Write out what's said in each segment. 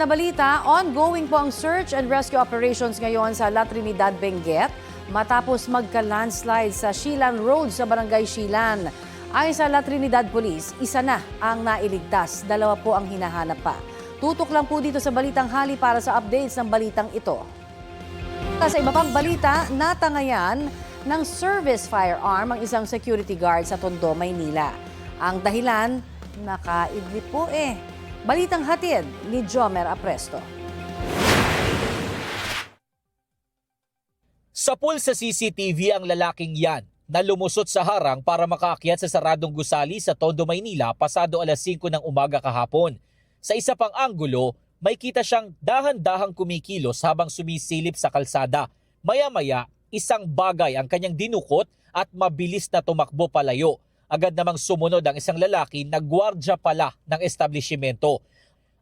Na balita, ongoing po ang search and rescue operations ngayon sa La Trinidad, Benguet matapos magka-landslide sa Shilan Road sa Barangay Shilan. Ayon sa La Trinidad Police, isa na ang nailigtas, dalawa po ang hinahanap pa. Tutok lang po dito sa Balitang Hali para sa updates ng balitang ito. Sa iba pang balita, natangayan ng service firearm ang isang security guard sa Tondo, Maynila. Ang dahilan, nakaidlip po Balitang hatid ni Jomer Apresto. Sa pool sa CCTV ang lalaking yan na lumusot sa harang para makaakyat sa saradong gusali sa Tondo, Maynila pasado alas 5 ng umaga kahapon. Sa isa pang anggulo, may kita siyang dahan-dahang kumikilos habang sumisilip sa kalsada. Maya-maya, isang bagay ang kanyang dinukot at mabilis na tumakbo palayo. Agad namang sumunod ang isang lalaki na gwardya pala ng establishmento.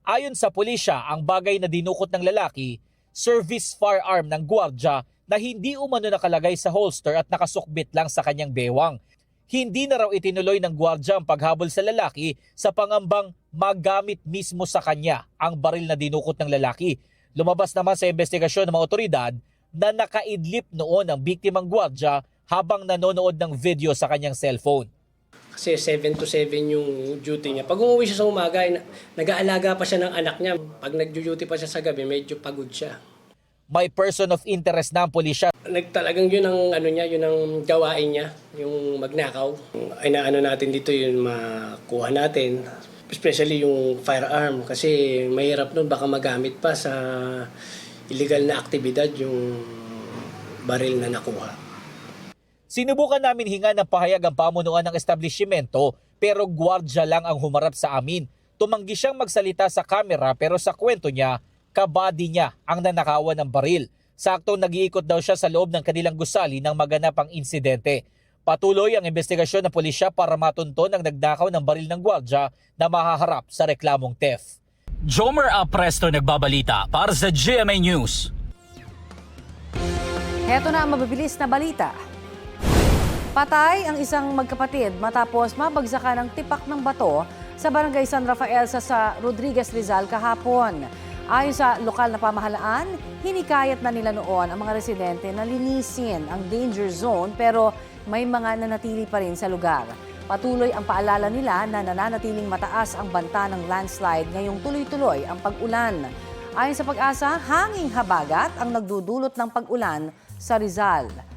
Ayon sa pulisya, ang bagay na dinukot ng lalaki, service firearm ng gwardya na hindi umano nakalagay sa holster at nakasukbit lang sa kanyang bewang. Hindi na raw itinuloy ng gwardya ang paghabol sa lalaki sa pangambang magamit mismo sa kanya ang baril na dinukot ng lalaki. Lumabas naman sa investigasyon ng mga otoridad na nakaidlip noon ang biktimang gwardya habang nanonood ng video sa kanyang cellphone. Kasi 7 to 7 yung duty niya. Pag umuwi siya sa umaga, nag-aalaga pa siya ng anak niya. Pag nag-duty pa siya sa gabi, medyo pagod siya. May person of interest na ang pulisya. Talagang yun ang yun ang gawain niya, yung magnakaw. Inaano natin dito yung makuha natin, especially yung firearm kasi mahirap nun baka magamit pa sa illegal na aktibidad yung baril na nakuha. Sinubukan namin hinga ng pahayag ang pamunuan ng establishmento pero gwardya lang ang humarap sa amin. Tumanggi siyang magsalita sa kamera pero sa kwento niya, kabady niya ang nanakawan ng baril. Saktong nag-iikot daw siya sa loob ng kanilang gusali nang maganap ang insidente. Patuloy ang investigasyon ng pulisya para matunton ang nagnakaw ng baril ng gwardya na mahaharap sa reklamong theft. Jomer Apresto nagbabalita para sa GMA News. Heto na ang mabibilis na balita. Patay ang isang magkapatid matapos mabagsakan ng tipak ng bato sa Barangay San Rafael sa Rodriguez, Rizal kahapon. Ayon sa lokal na pamahalaan, hinikayat na nila noon ang mga residente na linisin ang danger zone pero may mga nanatili pa rin sa lugar. Patuloy ang paalala nila na nananatiling mataas ang banta ng landslide ngayong tuloy-tuloy ang pag-ulan. Ayon sa Pag-asa, hanging habagat ang nagdudulot ng pag-ulan sa Rizal.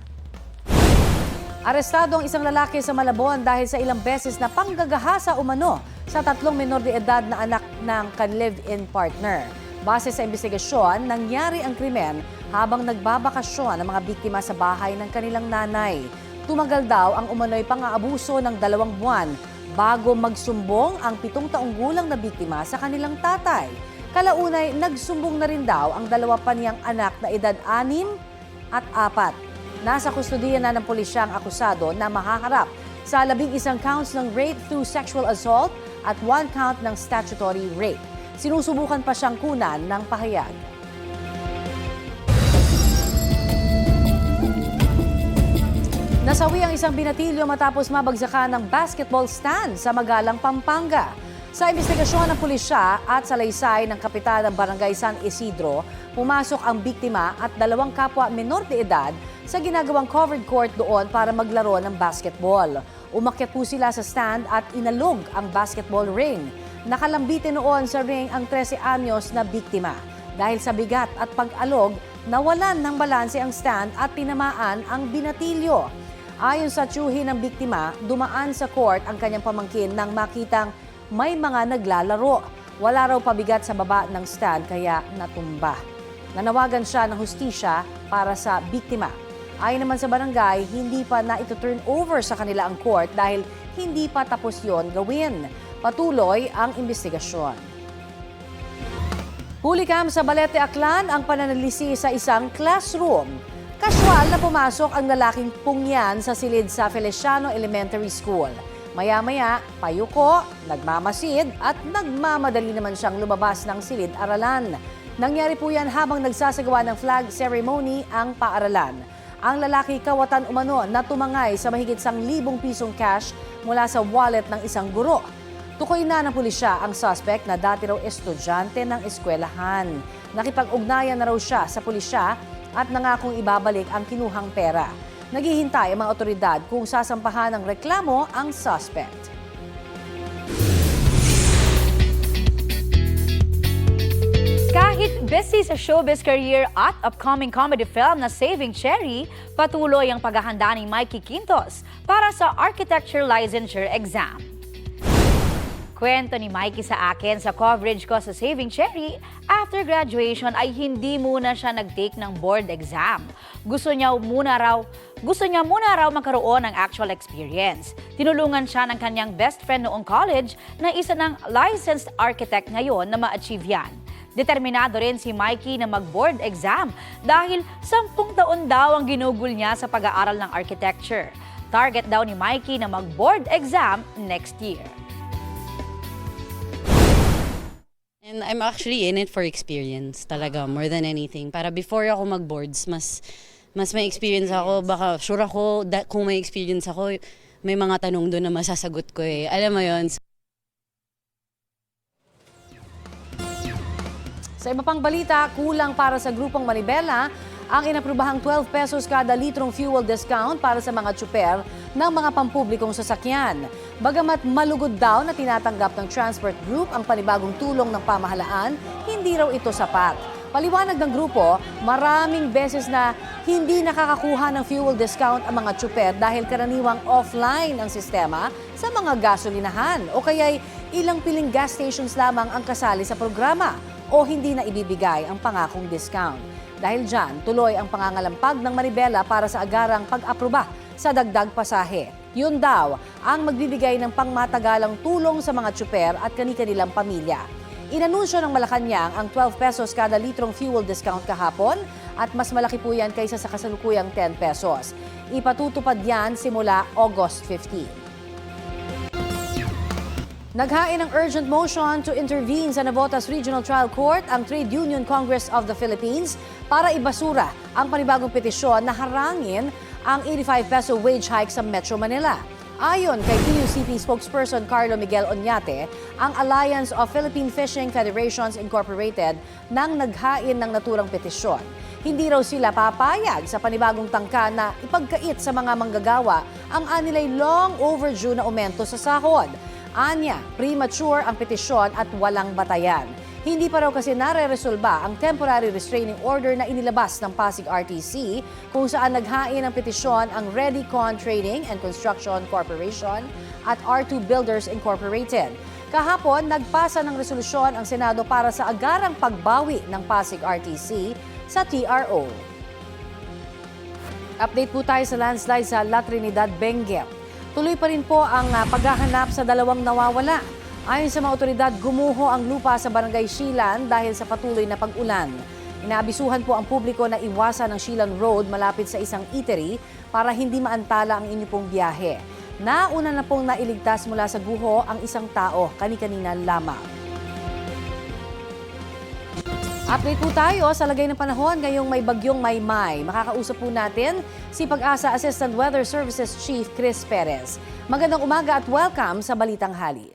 Arestado ang isang lalaki sa Malabon dahil sa ilang beses na panggagahasa umano sa 3 menor de edad na anak ng kan-live-in partner. Base sa investigasyon, nangyari ang krimen habang nagbabakasyon ang mga biktima sa bahay ng kanilang nanay. Tumagal daw ang umano'y pang-aabuso ng 2 buwan bago magsumbong ang 7 taong gulang na biktima sa kanilang tatay. Kalaunay, nagsumbong na rin daw ang 2 pa niyang anak na edad 6 at 4. Nasa kustodiya na ng pulisya ang akusado na mahaharap sa 11 counts ng rape through sexual assault at 1 count ng statutory rape. Sinusubukan pa siyang kunan ng pahayag. Nasawi ang isang binatilyo matapos mabagsakan ng basketball stand sa Magalang, Pampanga. Sa investigasyon ng pulisya at salaysay ng kapitan ng Barangay San Isidro, pumasok ang biktima at 2 kapwa menor de edad sa ginagawang covered court doon para maglaro ng basketball. Umakyat po sila sa stand at inalog ang basketball ring. Nakalambitin noon sa ring ang 13 anyos na biktima. Dahil sa bigat at pag-alog, nawalan ng balanse ang stand at tinamaan ang binatilyo. Ayon sa tiyuhi ng biktima, dumaan sa court ang kanyang pamangkin nang makitang may mga naglalaro. Wala raw pabigat sa baba ng stand kaya natumba. Nanawagan siya ng hustisya para sa biktima. Ayon naman sa barangay, hindi pa na ito turn over sa kanila ang court dahil hindi pa tapos yon gawin. Patuloy ang investigasyon. Hulikam sa Balete, Aklan ang pananalisi sa isang classroom. Kasyual na pumasok ang lalaking pungyan sa silid sa Feliciano Elementary School. Maya-maya, payuko, nagmamasid at nagmamadali naman siyang lumabas ng silid-aralan. Nangyari po yan habang nagsasagawa ng flag ceremony ang paaralan. Ang lalaki kawatan umano na tumangay sa mahigit 1,000 pisong cash mula sa wallet ng isang guro. Tukoy na ng pulisya ang suspect na dati raw estudyante ng eskwelahan. Nakipag-ugnayan na raw siya sa pulisya at nangakong ibabalik ang kinuhang pera. Naghihintay ang mga otoridad kung sasampahan ng reklamo ang suspect. Kahit busy sa showbiz career at upcoming comedy film na Saving Cherry, patuloy ang paghahanda ni Mikey Quintos para sa architecture licensure exam. Kwento ni Mikey sa akin sa coverage ko sa Saving Cherry, after graduation ay hindi muna siya nag-take ng board exam. Gusto niya muna raw magkaroon ng actual experience. Tinulungan siya ng kanyang best friend noong college na isa ng licensed architect ngayon na ma-achieve yan. Determinado rin si Mikey na mag-board exam dahil 10 taon daw ang ginugol niya sa pag-aaral ng architecture. Target daw ni Mikey na mag-board exam next year. And I'm actually in it for experience talaga, more than anything. Para before ako mag-boards, mas may experience ako. Baka sure ako, kung may experience ako, may mga tanong doon na masasagot ko eh. Alam mo yon. Sa iba pang balita, kulang para sa grupong Manibela ang inaprubahang 12 pesos kada litrong fuel discount para sa mga tsuper ng mga pampublikong sasakyan. Bagamat malugod daw na tinatanggap ng Transport Group ang panibagong tulong ng pamahalaan, hindi raw ito sapat. Paliwanag ng grupo, maraming beses na hindi nakakakuha ng fuel discount ang mga tsuper dahil karaniwang offline ang sistema sa mga gasolinahan o kaya'y ilang piling gas stations lamang ang kasali sa programa o hindi na ibibigay ang pangakong discount. Dahil dyan, tuloy ang pangangalampag ng Manibela para sa agarang pag-aproba sa dagdag pasahe. Yun daw ang magbibigay ng pangmatagalang tulong sa mga tsuper at kani-kanilang pamilya. Inanunsyo ng Malacanang ang 12 pesos kada litrong fuel discount kahapon at mas malaki po yan kaysa sa kasalukuyang 10 pesos. Ipatutupad yan simula August 15. Naghain ng urgent motion to intervene sa Navotas Regional Trial Court ang Trade Union Congress of the Philippines para ibasura ang panibagong petisyon na harangin ang 85 peso wage hike sa Metro Manila. Ayon kay PUCP spokesperson Carlo Miguel Oñate, ang Alliance of Philippine Fishing Federations Incorporated nang naghain ng naturang petisyon. Hindi raw sila papayag sa panibagong tangka na ipagkait sa mga manggagawa ang anilay long overdue na aumento sa sahod. Anya, premature ang petisyon at walang batayan. Hindi pa raw kasi nare-resolba ang temporary restraining order na inilabas ng Pasig RTC kung saan naghain ng petisyon ang Redicon Trading and Construction Corporation at R2 Builders Incorporated. Kahapon, nagpasa ng resolusyon ang Senado para sa agarang pagbawi ng Pasig RTC sa TRO. Update po tayo sa landslide sa La Trinidad, Benguet. Tuloy pa rin po ang paghahanap sa dalawang nawawala. Ayon sa mga otoridad, gumuho ang lupa sa Barangay Silan dahil sa patuloy na pag-ulan. Inaabisuhan po ang publiko na iwasan ang Silan Road malapit sa isang eatery para hindi maantala ang inyong pong biyahe. Nauna na pong nailigtas mula sa guho ang isang tao, kani-kanina lamang. Update po tayo sa lagay ng panahon ngayong may bagyong Maymay. Makakausap po natin si Pag-asa Assistant Weather Services Chief Chris Perez. Magandang umaga at welcome sa Balitang Hali.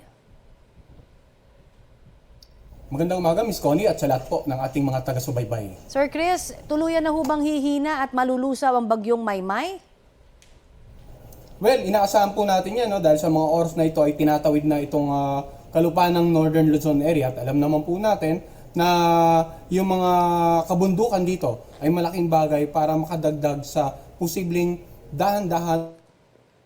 Magandang umaga, Ms. Connie, at sa lahat po ng ating mga taga-subaybay. Sir Chris, tuluyan na hubang hihina at malulusaw ang bagyong Maymay? Well, inaasahan po natin yan dahil sa mga oras na ito ay tinatawid na itong kalupaan ng Northern Luzon area. At alam naman po natin na yung mga kabundukan dito ay malaking bagay para makadagdag sa posibleng dahan-dahan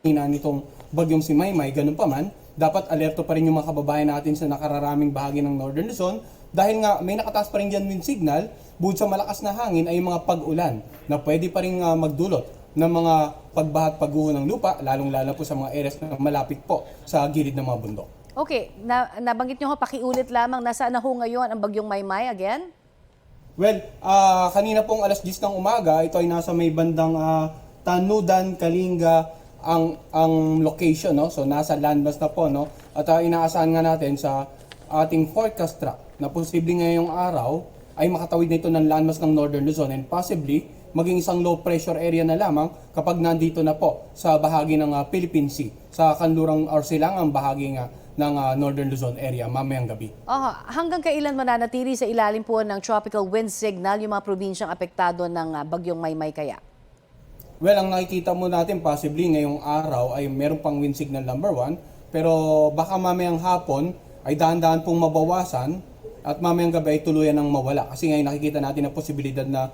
nitong bagyong si Maymay. Ganun pa man, dapat alerto pa rin yung mga kababayan natin sa nakararaming bahagi ng Northern Luzon dahil nga may nakataas pa rin dyan wind signal, bukod sa malakas na hangin ay mga pag-ulan na pwede pa rin magdulot ng mga pagbaha at pagguho ng lupa, lalong-lalo po sa mga areas na malapit po sa gilid ng mga bundok. Okay, nabanggit nyo pakiulit lamang, nasaan na ho ngayon ang bagyong Maymay again? Well, kanina pong alas 10 ng umaga, ito ay nasa may bandang Tanudan, Kalinga, ang location, no? So nasa landmass na po, no? At inaasahan nga natin sa ating forecast track na posibleng ngayong araw ay makatawid na ito ng landmass ng Northern Luzon and possibly maging isang low pressure area na lamang kapag nandito na po sa bahagi ng Philippine Sea, sa kanlurang or silangang bahagi nga ng Northern Luzon area mamayang gabi. Hanggang kailan mananatili sa ilalim po ng tropical wind signal yung mga probinsyang apektado ng bagyong Maymay kaya? Well, ang nakikita mo natin possibly ngayong araw ay meron pang wind signal number 1, pero baka mamayang hapon ay dahan-dahan pong mabawasan at mamayang gabi ay tuluyan ng mawala. Kasi ngayon nakikita natin ang posibilidad na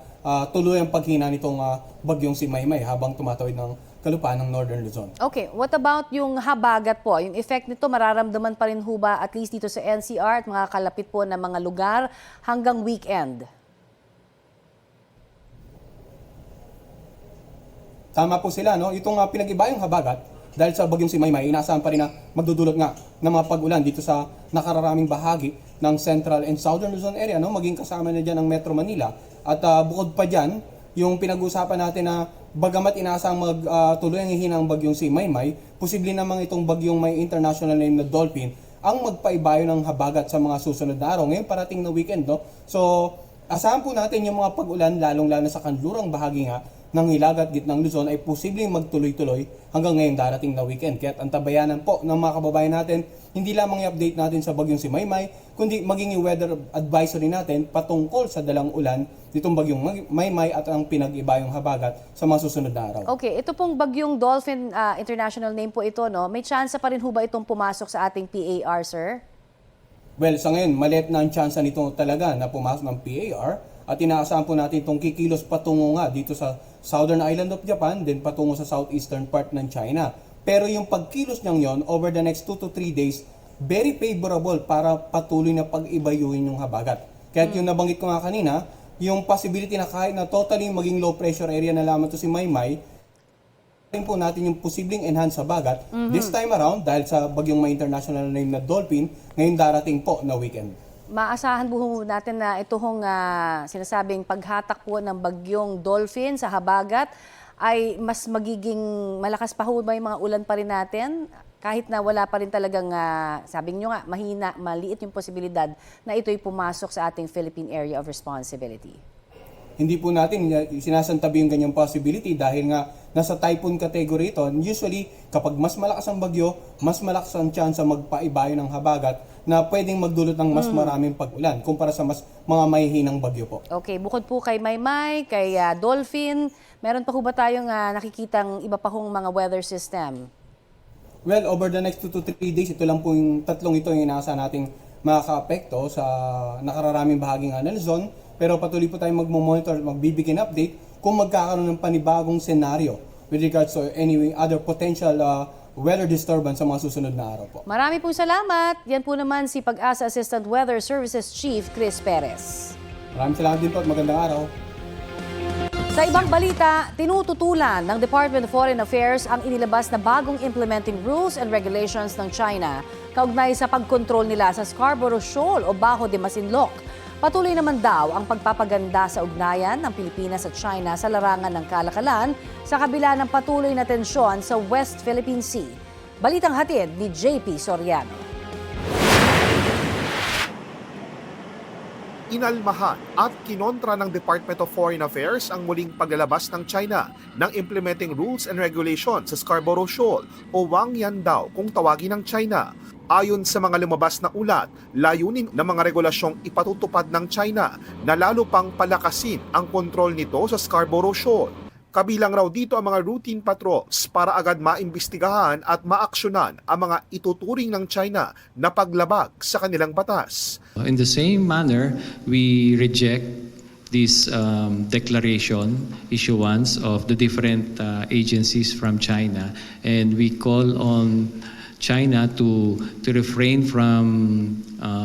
tuluyang paghina nitong bagyong si Maymay habang tumatawid ng kalupaan ng Northern Luzon. Okay, what about yung habagat po? Yung effect nito mararamdaman pa rin ho ba at least dito sa NCR at mga kalapit po na mga lugar hanggang weekend? Tama po sila, no? Itong pinag-ibayang habagat, dahil sa bagyong si Maymay, inaasahan pa rin na magdudulot nga ng mga pag-ulan dito sa nakararaming bahagi ng Central and Southern Luzon area, no? Maging kasama na dyan ang Metro Manila. At bukod pa dyan, yung pinag-usapan natin na bagamat inaasang magtuloy ang hihina ang bagyong si Maymay, posible namang itong bagyong may international name na Dolphin ang magpaibayo ng habagat sa mga susunod na araw. Ngayon parating na weekend, no? So, asahan po natin yung mga pag-ulan, lalong-lalo sa kanlurang bahagi nga ng Hilaga at Gitnang Luzon ay posibleng magtuloy-tuloy hanggang ngayong darating na weekend. Kaya ang tabayanan po ng mga kababayan natin, hindi lamang i-update natin sa bagyong si Maymay, kundi maging yung weather advisory natin patungkol sa dalang ulan nitong bagyong Maymay at ang pinag-ibayong habagat sa mga susunod na araw. Okay, ito pong bagyong Dolphin, international name po ito, no? May chance pa rin ho ba itong pumasok sa ating PAR, sir? Well, sa ngayon, maliit na ang tsansa nito talaga na pumasok ng PAR at inaasahan po natin itong kikilos patungo nga dito sa Southern Island of Japan, then patungo sa southeastern part ng China. Pero yung pagkilos niyang yon over the next 2 to 3 days, very favorable para patuloy na pag-ibayuhin yung habagat. Kaya yung nabanggit ko nga kanina, yung possibility na kahit na totally maging low pressure area na lamang to si Maymay, rin po natin yung posibleng enhanced habagat this time around dahil sa bagyong may international name na Dolphin ngayong darating po na weekend. Maasahan po natin na ito hong sinasabing paghatak po ng bagyong Dolphin sa habagat ay mas magiging malakas pa ho ba yung mga ulan pa rin natin? Kahit na wala pa rin talagang, sabi nyo nga, mahina, maliit yung posibilidad na ito'y pumasok sa ating Philippine Area of Responsibility. Hindi po natin sinasantabi yung ganyang possibility dahil nga nasa typhoon category ito. Usually, kapag mas malakas ang bagyo, mas malakas ang chance magpaibayo ng habagat na pwedeng magdulot ng mas maraming pag-ulan kumpara sa mga mahihinang bagyo po. Okay, bukod po kay Maymay, kay Dolphin, meron pa ho ba tayong nakikitang iba pa hong mga weather system? Well, over the next 2 to 3 days, ito lang po yung tatlong ito yung inaasahan nating makaka-apekto sa nakararaming bahagi ng Luzon. Pero patuloy po tayong magmo-monitor at magbibigyan update kung magkakaroon ng panibagong senaryo with regards to any other potential weather disturbance sa mga susunod na araw po. Marami pong salamat. Yan po naman si Pag-asa Assistant Weather Services Chief Chris Perez. Maraming salamat din po at magandang araw. Sa ibang balita, tinututulan ng Department of Foreign Affairs ang inilabas na bagong implementing rules and regulations ng China kaugnay sa pagkontrol nila sa Scarborough Shoal o Bajo de Masinloc. Patuloy naman daw ang pagpapaganda sa ugnayan ng Pilipinas at China sa larangan ng kalakalan sa kabila ng patuloy na tensyon sa West Philippine Sea. Balitang hatid ni JP Soriano. Inalmahan at kinontra ng Department of Foreign Affairs ang muling paglalabas ng China ng implementing rules and regulations sa Scarborough Shoal o Wang Yandao kung tawagin ng China. Ayon sa mga lumabas na ulat, layunin ng mga regulasyong ipatutupad ng China na lalo pang palakasin ang kontrol nito sa Scarborough Shoal. Kabilang raw dito ang mga routine patrols para agad maimbestigahan at maaksyonan ang mga ituturing ng China na paglabag sa kanilang batas. In the same manner, we reject this declaration issuance of the different agencies from China, and we call on China to refrain from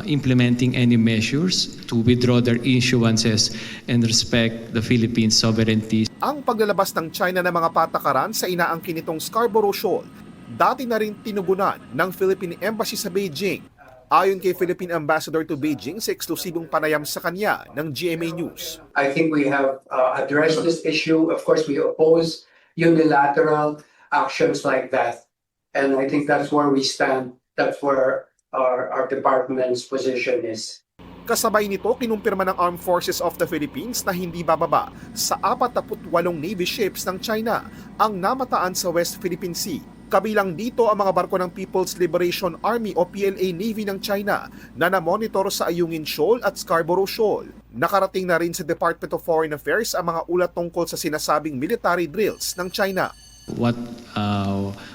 implementing any measures to withdraw their issuances and respect the Philippines' sovereignty. Ang paglalabas ng China ng mga patakaran sa inaangkin nitong Scarborough Shoal, dati na rin tinugunan ng Philippine Embassy sa Beijing. Ayon kay Philippine Ambassador to Beijing sa eksklusibong panayam sa kanya ng GMA News. I think we have addressed this issue. Of course, we oppose unilateral actions like that. And I think that's where we stand. That's where our department's position is. Kasabay nito, kinumpirma ng Armed Forces of the Philippines na hindi bababa sa 48 Navy ships ng China ang namataan sa West Philippine Sea Kabilang dito ang mga barko ng People's Liberation Army o PLA Navy ng China na namonitor sa Ayungin Shoal at Scarborough Shoal. Nakarating na rin sa Department of Foreign Affairs ang mga ulat tungkol sa sinasabing military drills ng China. What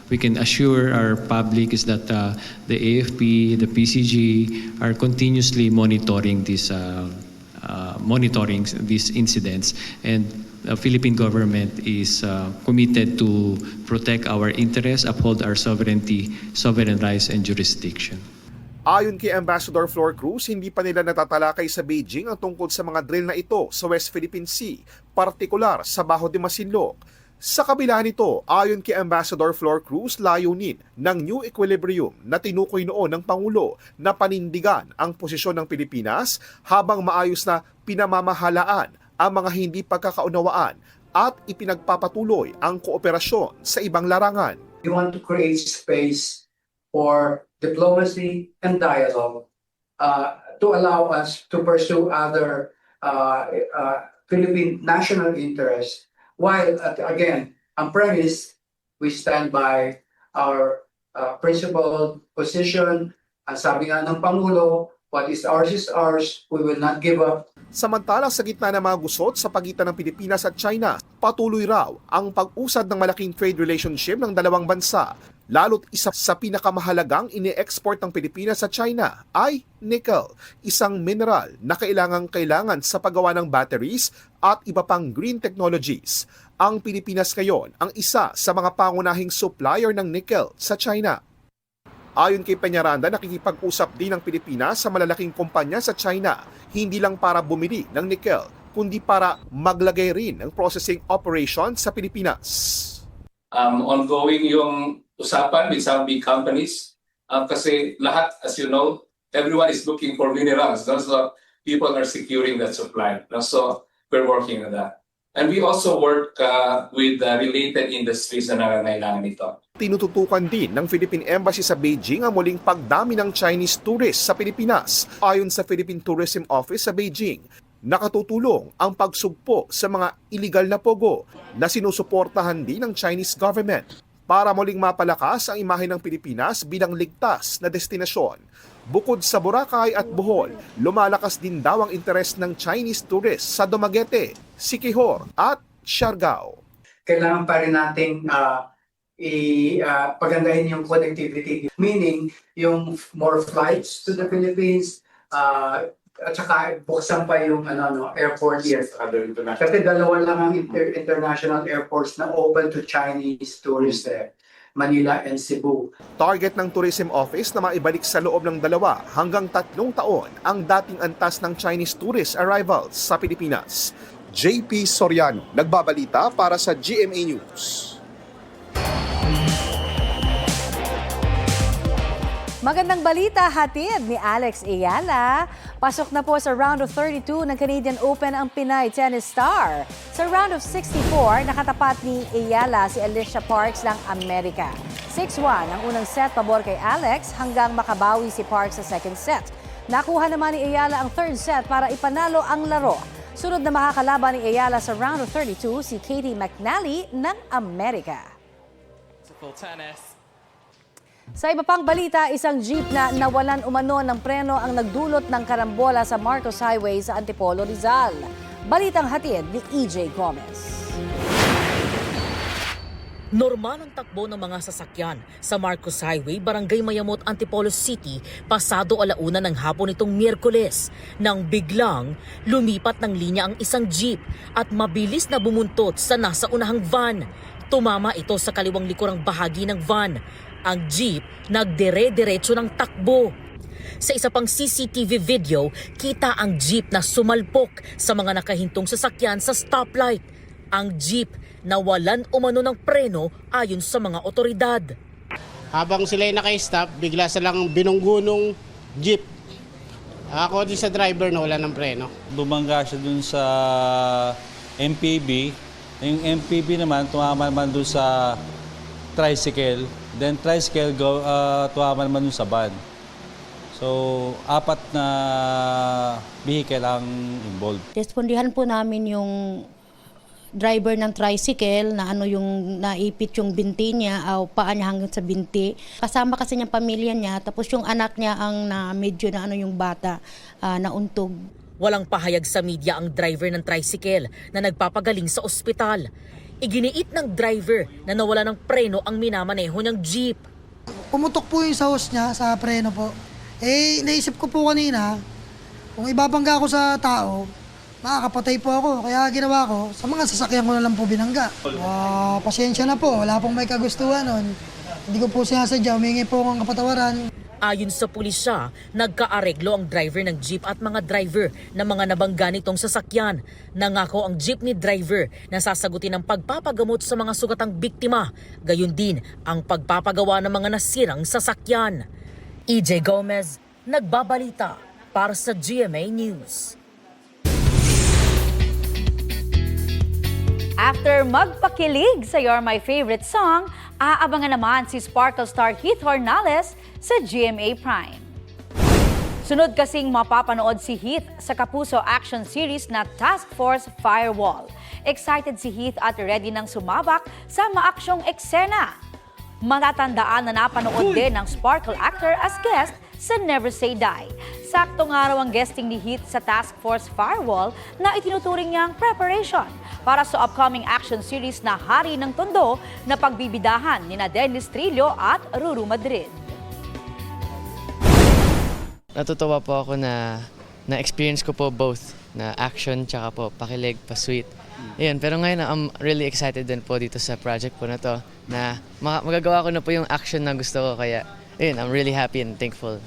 we can assure our public is that the AFP, the PCG are continuously monitoring these incidents, and the Philippine government is committed to protect our interests, uphold our sovereignty, sovereign rights, and jurisdiction. Ayon kay Ambassador Flor Cruz, hindi pa nila natatalakay sa Beijing ang tungkol sa mga drill na ito sa West Philippine Sea, partikular sa Bajo de Masinloc. Sa kabila nito, ayon kay Ambassador Flor Cruz, layunin ng New Equilibrium na tinukoy noon ng Pangulo na panindigan ang posisyon ng Pilipinas habang maayos na pinamamahalaan ang mga hindi pagkakaunawaan at ipinagpapatuloy ang kooperasyon sa ibang larangan. We want to create space for diplomacy and dialogue to allow us to pursue other Philippine national interests. While, again, on premise, we stand by our principled position. Sabi nga ng Pangulo, what is ours, we will not give up. Samantala sa gitna ng mga gusot sa pagitan ng Pilipinas at China, patuloy raw ang pag-usad ng malaking trade relationship ng dalawang bansa. Lalo't isa sa pinakamahalagang ini-export ng Pilipinas sa China ay nickel, isang mineral na kailangan sa paggawa ng batteries at iba pang green technologies. Ang Pilipinas ngayon ang isa sa mga pangunahing supplier ng nickel sa China. Ayon kay Peñaranda, nakikipag-usap din ng Pilipinas sa malalaking kumpanya sa China, hindi lang para bumili ng nickel, kundi para maglagay rin ng processing operation sa Pilipinas. Ongoing yung usapan with some big companies kasi lahat, as you know, everyone is looking for minerals. No? So people are securing that supply. No? So we're working on that. And we also work with related industries na nangangailangan nito. Tinututukan din ng Philippine Embassy sa Beijing ang muling pagdami ng Chinese tourists sa Pilipinas. Ayon sa Philippine Tourism Office sa Beijing, nakatutulong ang pagsugpo sa mga illegal na pogo na sinusuportahan din ng Chinese government para muling mapalakas ang imahe ng Pilipinas bilang ligtas na destinasyon. Bukod sa Boracay at Bohol, lumalakas din daw ang interes ng Chinese tourists sa Dumaguete, Siquijor at Siargao. Kailangan pa rin nating pagandahin yung connectivity, meaning yung more flights to the Philippines, at saka buksan pa yung airport here. Kasi dalawa lang ang international airports na open to Chinese tourists there, Manila and Cebu. Target ng Tourism Office na maibalik sa loob ng 2 hanggang 3 taon ang dating antas ng Chinese tourist arrivals sa Pilipinas. JP Soriano, nagbabalita para sa GMA News. Magandang balita hatid ni Alex Ayala. Pasok na po sa round of 32 ng Canadian Open ang Pinay tennis star. Sa round of 64, nakatapat ni Ayala si Alicia Parks ng Amerika. 6-1 ang unang set pabor kay Alex hanggang makabawi si Parks sa second set. Nakuha naman ni Ayala ang third set para ipanalo ang laro. Sunod na makakalaban ni Ayala sa round of 32 si Katie McNally ng Amerika. Sa iba pang balita, isang jeep na nawalan umano ng preno ang nagdulot ng karambola sa Marcos Highway sa Antipolo, Rizal. Balitang hatid ni EJ Gomez. Normal ang takbo ng mga sasakyan sa Marcos Highway, Barangay Mayamot, Antipolo City, pasado 1:00 ng hapon nitong Miyerkules, nang biglang lumipat ng linya ang isang jeep at mabilis na bumuntot sa nasa unahang van. Tumama ito sa kaliwang likurang bahagi ng van. Ang jeep nagdire-diretso ng takbo. Sa isa pang CCTV video, kita ang jeep na sumalpok sa mga nakahintong sasakyan sa stoplight. Ang jeep nawalan umano ng preno ayon sa mga otoridad. Habang sila ay naka-stop, bigla silang binunggo nung jeep. Ako din sa driver na wala ng preno. Bumangga siya dun sa MPV. Yung MPV naman, tumama naman dun sa tricycle. Then tricycle tumama naman dun sa van. So, 4 na vehicle ang involved. Respondihan po namin yung driver ng tricycle na yung naipit yung binti niya o paa niya hanggang sa binti. Kasama kasi niyang pamilya niya, tapos yung anak niya ang medyo na yung bata nauntog. Walang pahayag sa media ang driver ng tricycle na nagpapagaling sa ospital. Iginiit ng driver na nawala ng preno ang minamaneho niyang jeep. Pumutok po yung sa hose niya, sa preno po. Naisip ko po kanina, kung ibabangga ako sa tao, makakapatay po ako. Kaya ginawa ko, sa mga sasakyan ko na lang po binangga. Pasensya na po, wala pong may kagustuhan nun. Hindi ko po sinasadya, humingi po akong kapatawaran. Ayon sa pulisya, nagkaareglo ang driver ng jeep at mga driver ng mga nabangga nitong sasakyan. Nangako ang jeepney driver na sasagutin ang pagpapagamot sa mga sugatang biktima. Gayon din ang pagpapagawa ng mga nasirang sasakyan. EJ Gomez, nagbabalita para sa GMA News. After magpakilig sa You're My Favorite Song, aabangan naman si Sparkle star Heath Hornales sa GMA Prime. Sunod kasing mapapanood si Heath sa Kapuso action series na Task Force Firewall. Excited si Heath at ready nang sumabak sa maaksyong eksena. Matatandaan na napanood din ng Sparkle actor as guest sa Never Say Die. Saktong araw ang guesting ni Heath sa Task Force Firewall na itinuturing niyang preparation para sa upcoming action series na Hari ng Tondo na pagbibidahan ni Dennis Trillo at Ruru Madrid. Natutuwa po ako na na-experience ko po both, na action tsaka po pakilig, pa-sweet. Ayun, pero ngayon I'm really excited din po dito sa project po na to na magagawa ko na po yung action na gusto ko, kaya ayun, I'm really happy and thankful.